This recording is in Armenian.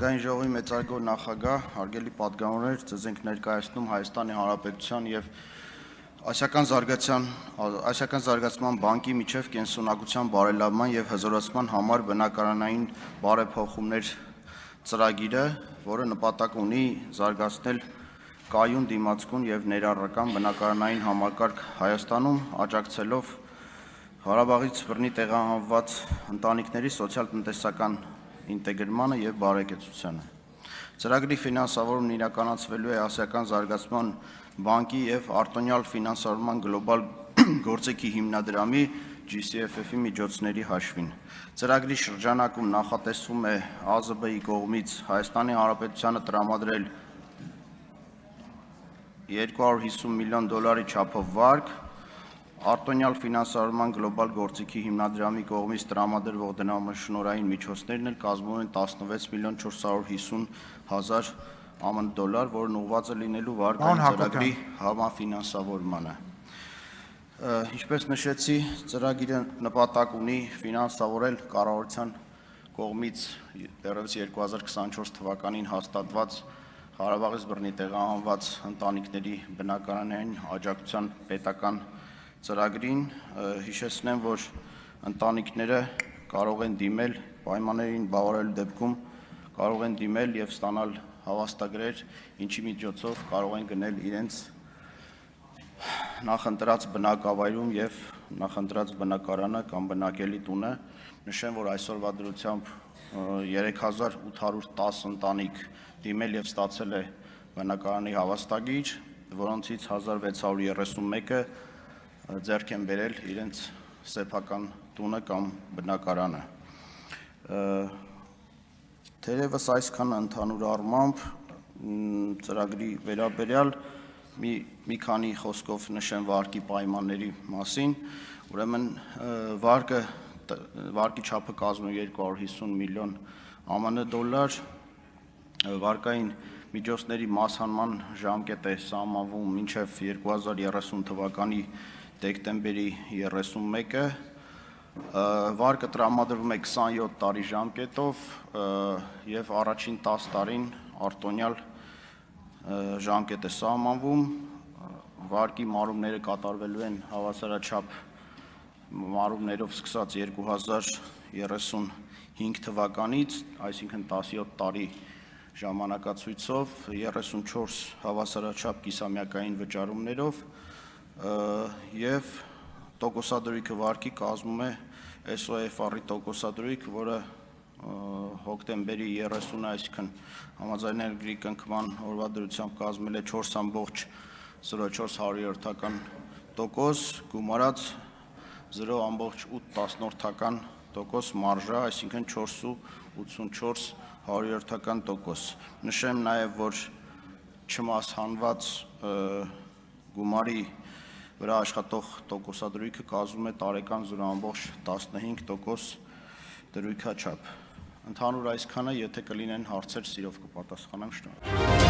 Ազգային ժողովի մեծարգո նախագահ, հարգելի պատգամավորներ, ձեզ ենք ներկայացնում Հայաստանի Հանրապետության եւ Ասիական զարգացման բանկի միջև կենսունակության բարելավման եւ հզորացման համար բնակարանային բարեփոխումներ ծրագիրը, որը նպատակ ունի զարգացնել կայուն դիմացկուն եւ ներառական բնակարանային համակարգ Հայաստանում, աջակցելով Ղարաբաղից բռնի տեղահանված ընտանիքների սոցիալ-տնտեսական ինտեգրմանը եւ բարեկեցությանը։ Ծրագրի ֆինանսավորումն իրականացվելու է Ասիական զարգացման բանկի եւ արտոնյալ ֆինանսավորման գլոբալ գործիքի հիմնադրամի GCFF-ի միջոցների հաշվին։ Ծրագրի շրջանակում նախատեսվում է ԱԶԲ-ի կողմից Հայաստանի Հանրապետությանը տրամադրել $250 միլիոն չափով վարկ, արտոնյալ ֆինանսավորման գլոբալ գործիքի հիմնադրամի կողմից տրամադրվող դրամաշնորհային միջոցներն էլ կազմում են $11,450,000 ԱՄՆ, որն ուղղված է լինելու վարկային ծրագրի համաֆինանսավորմանը։ Ինչպես նշեցի, ծրագիրը նպատակ ունի ֆինանսավորել կառավարության կողմից դեռևս 2024 թվականին հաստատված Ղարաբաղից բռնի տեղահանված ընտանիքների բնակարանային աջակցության պետական ծրագրին, հիշեցնեմ, որ ընտանիքները կարող են դիմել պայմաններին բավարարելու դեպքում կարող են դիմել եւ ստանալ հավաստագրեր, ինչի միջոցով կարող են գնել իրենց նախընտրած բնակավայրում եւ նախընտրած բնակարանը կամ բնակելի տունը։ Նշեմ, որ այսօրվա դրությամբ 3810 ընտանիք դիմել եւ ստացել է բնակարանի հավաստագիր, որոնցից 1631-ը ձեռք են բերել իրենց սեփական տունը կամ բնակարանը։ Թերևս այսքան ընդհանուր առմամբ ծրագրի վերաբերյալ մի քանի խոսքով նշեմ վարկի պայմանների մասին, ուրեմն վարկի չափը կազմում է $250 միլիոն ԱՄՆ, վարկային միջոցների մասհանման ժամկետ է սահմանվում մինչև 2030 թվականի դեկտեմբերի 31-ը, վարկը տրամադրվում է 27 տարի ժամկետով եւ առաջին 10 տարին արտոնյալ ժամկետ է սահմանվում, վարկի մարումները կատարվելու են հավասարաչափ մարումներով սկսած 2035 թվականից, այսինքն 17 տարի ժամանակացույցով, 34 հավասարաչափ կիսամյակային վճարումներով եւ տոկոսադրույքը վարկի կազմում է SOFR-ի տոկոսադրույք, որը հոկտեմբերի 30-ը, այսինքն համաձայնագրի կնքման օրվա դրությամբ կազմել է 4.04%, գումարած 0.8% մարժա, այսինքն 4.84%։ Նշեմ նաեւ, որ չմասհանված գումարի վրա աշխատող տոկոսադրույքը կազմում է տարեկան 0.15% դրույքաչափ։ Ընդհանուր այսքանը, եթե կլինեն հարցեր, սիրով կպատասխանեմ, շնորհակալ եմ։